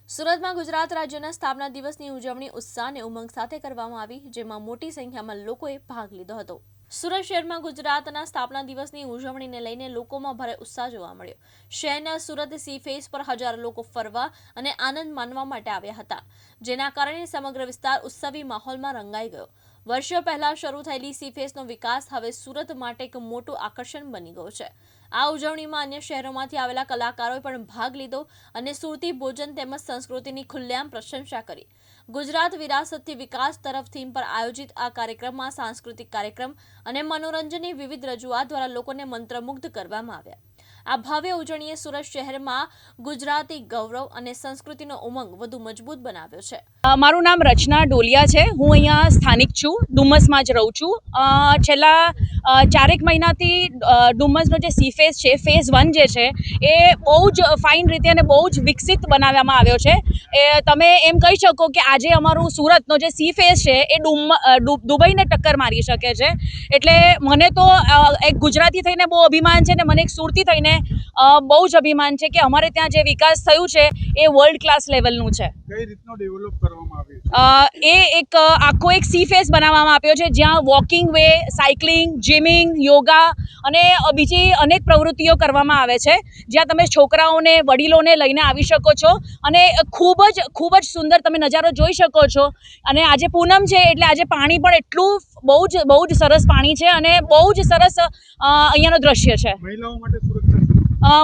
સુરતમાં ગુજરાત રાજ્યના સ્થાપના દિવસની ઉજવણી ઉત્સાહ અને ઉમંગ સાથે કરવામાં આવી, જેમાં મોટી સંખ્યામાં લોકોએ ભાગ લીધો હતો। સુરત શહેરમાં ગુજરાતના સ્થાપના દિવસની ઉજવણીને લઈને લોકોમાં ભારે ઉત્સાહ જોવા મળ્યો। શહેરના સુરત સી ફેસ પર હજારો લોકો ફરવા અને આનંદ માણવા માટે આવ્યા હતા, જેના કારણે સમગ્ર વિસ્તાર ઉત્સવી માહોલમાં રંગાઈ ગયો। વર્ષો પહેલા શરૂ થયેલી સી ફેસનો વિકાસ હવે સુરત માટે એક મોટું આકર્ષણ બની ગયો છે। આ ઉજવણીમાં અન્ય શહેરોમાંથી આવેલા કલાકારોએ પણ ભાગ લીધો અને સુરતી ભોજન તેમજ સંસ્કૃતિની ખુલ્લેઆમ પ્રશંસા કરી। ગુજરાત વિરાસતથી વિકાસ તરફ થીમ પર આયોજિત આ કાર્યક્રમમાં સાંસ્કૃતિક કાર્યક્રમ અને મનોરંજનની વિવિધ રજૂઆત દ્વારા લોકોને મંત્રમુગ્ધ કરવામાં આવ્યા। આ ભવ્ય ઉજવણીએ સુરત શહેરમાં ગુજરાતી ગૌરવ અને સંસ્કૃતિનો ઉમંગ વધુ મજબૂત બનાવ્યો છે। મારું નામ રચના ડોલિયા છે। હું અહીંયા સ્થાનિક છું, ડુમસમાં જ રહું છું। છેલ્લા 4 મહિનાથી ડુમસનો જે સી ફેસ છે, ફેઝ 1 જે છે એ બહુ જ ફાઇન રીતે અને બહુ જ વિકસિત બનાવવામાં આવ્યો છે। એ તમે એમ કહી શકો કે આજે અમારું સુરતનો જે સી ફેસ છે એ દુબઈને ટક્કર મારી શકે છે। એટલે મને તો એક ગુજરાતી થઈને બહુ અભિમાન છે ને મને એક સુરતી થઈને બહુ જ અભિમાન છે કે અમારે ત્યાં જે વિકાસ થયું છે એ વર્લ્ડ ક્લાસ લેવલનું છે। કઈ રીતનો ડેવલપ કરવામાં આવ્યું છે? એ એક આખો એક સી ફેસ બનાવવામાં આવ્યો છે, જ્યાં walking way, cycling, gymming, yoga અને બીજી અનેક પ્રવૃત્તિઓ કરવામાં આવે છે, જ્યાં તમે છોકરાઓને, વડીલોને લઈને આવી શકો છો અને ખૂબ જ સુંદર તમે નજારો જોઈ શકો છો। અને આજે પૂનમ છે એટલે આજે પાણી પણ એટલું બહુ જ સરસ પાણી છે અને બહુ જ સરસ અહીંયાનો દ્રશ્ય છે। મહિલાઓ માટે સુરક્ષા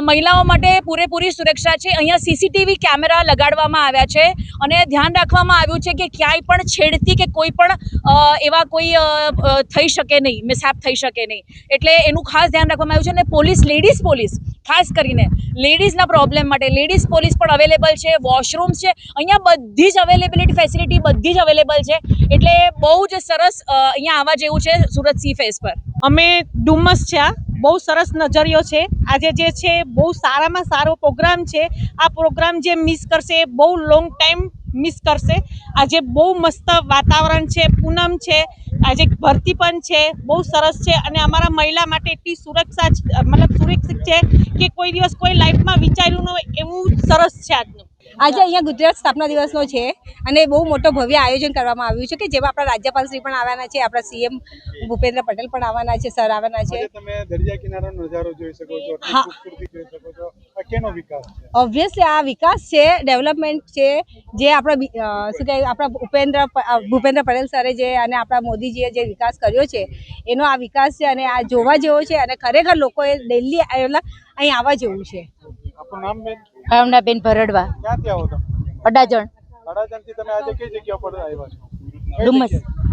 મહિલાઓ માટે પૂરેપૂરી સુરક્ષા છે। અહીંયા સીસીટીવી કેમેરા લગાડવામાં આવ્યા છે અને ધ્યાન રાખવામાં આવ્યું છે કે ક્યાંય પણ છેડતી કે કોઈ પણ એવા કોઈ થઈ શકે નહીં, મિસહેપ થઈ શકે નહીં, એટલે એનું ખાસ ધ્યાન રાખવામાં આવ્યું છે। અને લેડીઝ પોલીસ ખાસ કરીને લેડીઝના પ્રોબ્લેમ માટે લેડીઝ પોલીસ પણ અવેલેબલ છે, વોશરૂમ્સ છે, અહીંયા બધી જ અવેલેબિલિટી ફેસિલિટી બધી જ અવેલેબલ છે, એટલે બહુ જ સરસ અહીંયા આવવા જેવું છે સુરત સી ફેસ પર। અમે ડુમસ છે, બહુ સરસ નજરિયો છે। આજે જે છે બહુ સારામાં સારો પ્રોગ્રામ છે। આ પ્રોગ્રામ જે મિસ કરશે બહુ લોંગ ટાઈમ મિસ કરશે। આજે બહુ મસ્ત વાતાવરણ છે, પૂનમ છે, આજે ભરતી પણ છે, બહુ સરસ છે અને અમારા મહિલા માટે એટલી સુરક્ષા મતલબ સુરક્ષિત છે કે કોઈ દિવસ કોઈ લાઈફમાં વિચાર્યું ન હોય એવું સરસ છે આજનું। આજે અહીંયા ગુજરાત સ્થાપના દિવસનો છે અને બહુ મોટો ભવ્ય આયોજન કરવામાં આવ્યું છે કે જેમાં આપણા રાજ્યપાલશ્રી પણ આવવાના છે, આપણા સીએમ ભૂપેન્દ્ર પટેલ પણ આવવાના છે, સર આવવાના છે। તમે દરિયા કિનારાનો નજારો જોઈ શકો છો, ખૂબસૂરતી જોઈ શકો છો। આ કેનો વિકાસ છે? ઓબ્વિયસલી આ વિકાસ છે, ડેવલપમેન્ટ છે, જે આપણા શું કહે આપણા ભૂપેન્દ્ર પટેલ સરે જે અને આપણા મોદીજીએ જે વિકાસ કર્યો છે એનો આ વિકાસ છે અને આ જોવા જેવો છે અને ખરેખર લોકોએ દિલ્હી અહીં આવવા જેવું છે। આપનું નામ બેન? ભાવનાબેન ભરડવા, ક્યાંથી આવો તમે? અડાજણ, અડાજણથી તમે આજે કઈ જગ્યા પર આવ્યા છો?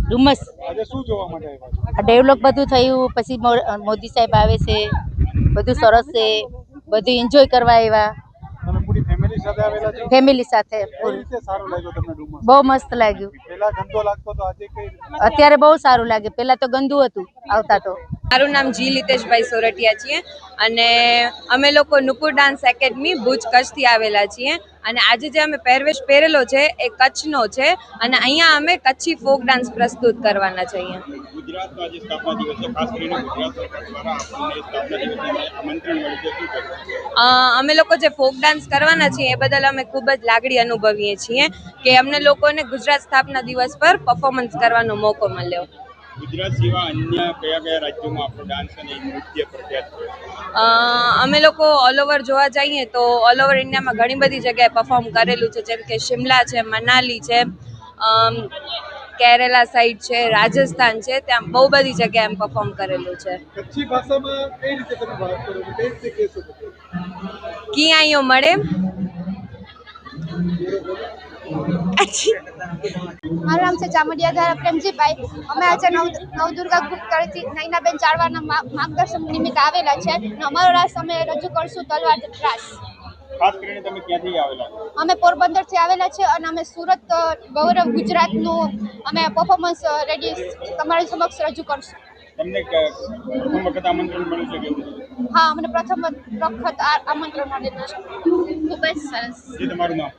ડુમસ। આજે શું જોવા માટે આવ્યા છો? આ ડેવલપ બધું થયું, પછી મોદી સાહેબ આવે છે, બધું સરસ છે, બધું એન્જોય કરવા આવ્યા તમે પૂરી ફેમિલી સાથે આવેલા છો? ફેમિલી સાથે। કઈ રીતે સારું લાગ્યું તમને ડુમસ? બહુ મસ્ત લાગ્યું। પહેલા ગંદો લાગતો તો આજે કઈ રીતે? અત્યારે બહુ સારું લાગે, પહેલા તો ગંદુ હતું આવતા તો। મારું નામ જી લીતેશભાઈ સોરઠિયા છીએ અને અમે લોકો નુપુર ડાન્સ એકેડમી ભુજ કચ્છથી આવેલા છીએ અને આજે જે અમે પહેરવેશ પહેરેલો છે એ કચ્છનો છે અને અહીંયા અમે કચ્છી ફોક ડાન્સ પ્રસ્તુત કરવાના છે। અહીંયા ગુજરાતનો આજે સ્થાપના દિવસ છે, ખાસ કરીને ગુજરાત સરકાર દ્વારા આપણને સ્થાપના દિવસનું આમંત્રણ મળ્યું છે, શું કહેશો? અમે લોકો જે ફોક ડાન્સ કરવાના છીએ એ બદલ અમે ખૂબ જ લાગણી અનુભવીએ છીએ કે અમને લોકોને ગુજરાત સ્થાપના દિવસ પર પરફોર્મન્સ કરવાનો મોકો મળ્યો। ગુજરાત સિવાય અન્ય કયા રાજ્યોમાં આપણો ડાન્સ અને નૃત્ય પ્રખ્યાત છે? અમે લોકો ઓલ ઓવર જોવા જઈએ તો ઓલ ઓવર ઇન્ડિયામાં ઘણી બધી જગ્યાએ પરફોર્મ કરેલું છે, જેમ કે શિમલા છે, મનાલી છે, કેરેલા સાઈડ છે, રાજસ્થાન છે, ત્યાં બહુ બધી જગ્યાએ એમ પરફોર્મ કરેલું છે। કચ્છી ભાષામાં કઈ રીતે તમે વાત કરો છો? કઈ રીતે કહેશો? કી આઈઓ મળે। મારું નામ છે ચામડિયા ધારા પ્રેમજીભાઈ। અમે આજે નવદુર્ગા ગ્રુપ તરફથી નૈનાબેન ચાળવાના માર્ગદર્શન નિમિત્તે આવેલા છે અને અમારો રાસ અમે રજૂ કરશું તલવાર રાસ। ખાસ કરીને તમે ક્યાંથી આવેલા છો? અમે પોરબંદરથી આવેલા છે અને અમે સુરત ગૌરવ ગુજરાતનું અમે પરફોર્મન્સ રેડી તમારી સમક્ષ રજૂ કરશું। તમને પ્રથમ વખત આમંત્રણ મળ્યું છે કે? હા, અમને પ્રથમ વખત આમંત્રણ મળેલું છે। ખૂબ જ સરસ। તમારું નામ?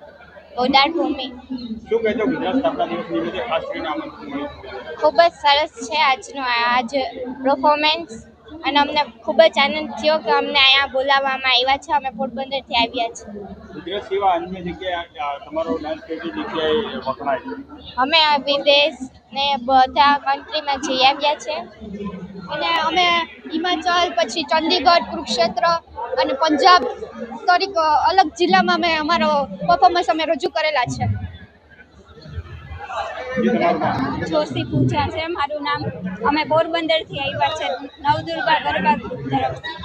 ઉડાર ભૂમિ। શું કહેજો ગુજરાત સ્થાપના દિવસ નિમિત્તે ખાસ કરીને આમંત્રણ મળ્યું? ખૂબ જ સરસ છે આજનું આજ પરફોર્મન્સ। અને અમને ખૂબ જ આનંદ થયો કે અમને અહીંયા બોલાવવામાં આવ્યા છે. અમે પોરબંદરથી આવ્યા છીએ. ગુજરાત સિવાય અન્ય જગ્યાએ તમારો ડાન્સ કઈ જગ્યાએ વખણાય છે? અમે વિદેશ ને બધા કન્ટ્રીમાં જઈ આવ્યા છે અને અમે હિમાચલ પછી ચંદીગઢ કુરુક્ષેત્ર અને પંજાબ તરીકે અલગ જિલ્લામાં અમે અમારો પરફોર્મન્સ અમે રજૂ કરેલા છે. જોશી પૂજા છે મારું નામ. અમે પોરબંદરથી આવ્યા છે નવદુર્ગા ગરબા ગ્રુપ તરફથી.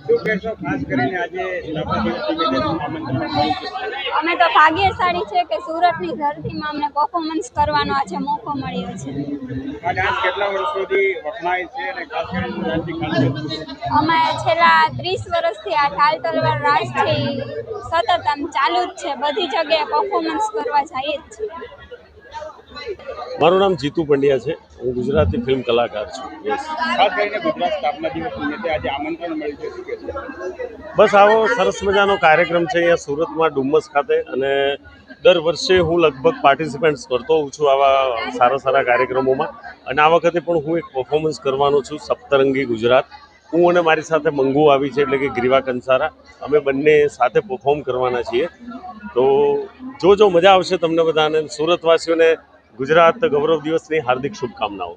શું કહેશો ખાસ કરીને આજે સ્થાપના દિવસ નિમિત્તે આમંત્રણ મળ્યું છે? અમે તો ભાગ્યશાળી છે કે સુરતની ધરતીમાં અમને પરફોર્મન્સ કરવાનો આજે મોકો મળ્યો છે. આ ડાન્સ કેટલા વર્ષોથી વખણાય છે અને ખાસ કરીને ગુજરાતથી ખાસ કરીને અમે છેલ્લા 30 વર્ષથી આ ઢાલ તલવાર રાસ છે ઈ સતત આમ ચાલુ જ છે. બધી જગ્યાએ પરફોર્મન્સ કરવા જઈએ જ છીએ. મારું નામ જીતુ પંડ્યા છે. હું ગુજરાતી ફિલ્મ કલાકાર છું. યસ. ખાસ કરીને ગુજરાત સ્થાપના દિવસ નિમિત્તે આજે આમંત્રણ મળ્યું છે, શું કહેશો? બસ આવો સરસ મજાનો કાર્યક્રમ છે અહીંયા સુરતમાં ડુમ્મસ ખાતે, અને દર વર્ષે હું લગભગ પાર્ટિસિપેટ્સ કરતો હોઉં છું આવા સારા સારા કાર્યક્રમોમાં, અને આ વખતે પણ હું એક પરફોર્મન્સ કરવાનો છું. સપ્તરંગી ગુજરાત. હું અને મારી સાથે મંગુ આવી છે, એટલે કે ગ્રીવા કંસારા. અમે બંને સાથે પરફોર્મ કરવાના છીએ. તો જો મજા આવશે તમને બધાને. સુરતવાસીઓને ગુજરાત ગૌરવ દિવસની હાર્દિક શુભકામનાઓ.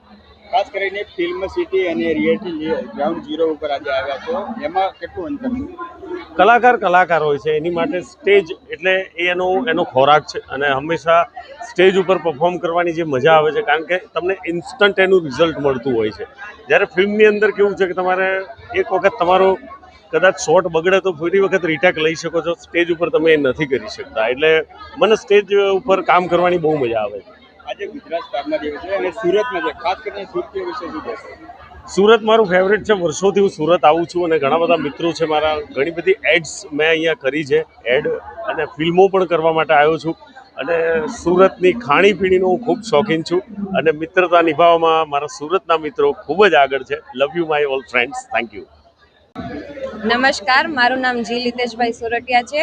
ખાસ કરીને ફિલ્મ સિટી અને રિયાલિટી ગ્રાઉન્ડ ઝીરો ઉપર આજે આવ્યા છો, એમાં કેટલું અંતર છે? કલાકાર હોય છે, એની માટે સ્ટેજ એટલે એનો ખોરાક છે, અને હંમેશા સ્ટેજ ઉપર પરફોર્મ કરવાની જે મજા આવે છે, કારણ કે તમને ઇન્સ્ટન્ટ એનું રિઝલ્ટ મળતું હોય છે. જ્યારે ફિલ્મની અંદર કેવું છે કે તમારે એક વખત તમારો કદાચ શોટ બગડે તો ફરી વખત રીટેક લઈ શકો છો. સ્ટેજ ઉપર તમે એ નથી કરી શકતા, એટલે મને સ્ટેજ ઉપર કામ કરવાની બહુ મજા આવે છે. આજે ગુજરાત સ્થાપના દિવસ છે અને સુરતમાં છે, ખાસ કરીને સુરત વિશે શું કહેશો? સુરત મારું ફેવરેટ છે. વર્ષોથી હું સુરત આવું છું, અને ઘણા બધા મિત્રો છે મારા. ઘણી બધી એડ્સ મેં અહીંયા કરી છે, અને ફિલ્મો પણ કરવા માટે આવ્યો છું. અને સુરતની ખાણીપીણીનો હું ખૂબ શોખીન છું, અને મિત્રતા નિભાવવામાં મારા સુરતના મિત્રો ખૂબ જ આગળ છે. Love you my all friends. Thank you. નમસ્કાર, મારું નામ જી લીતેશભાઈ સોરઠિયા છે.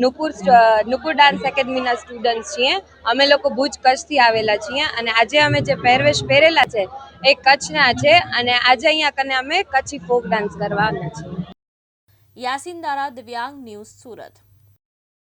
નુપુર ડાન્સ એકેડમીના સ્ટુડન્ટ છીએ. અમે લોકો ભુજ કચ્છથી આવેલા છીએ, અને આજે અમે જે પહેરવેશ પહેરેલા છે એ કચ્છના છે, અને આજે અહીંયા કને અમે કચ્છી ફોક ડાન્સ કરવાના છીએ. યાસીન દારા, દિવ્યાંગ ન્યૂઝ, સુરત.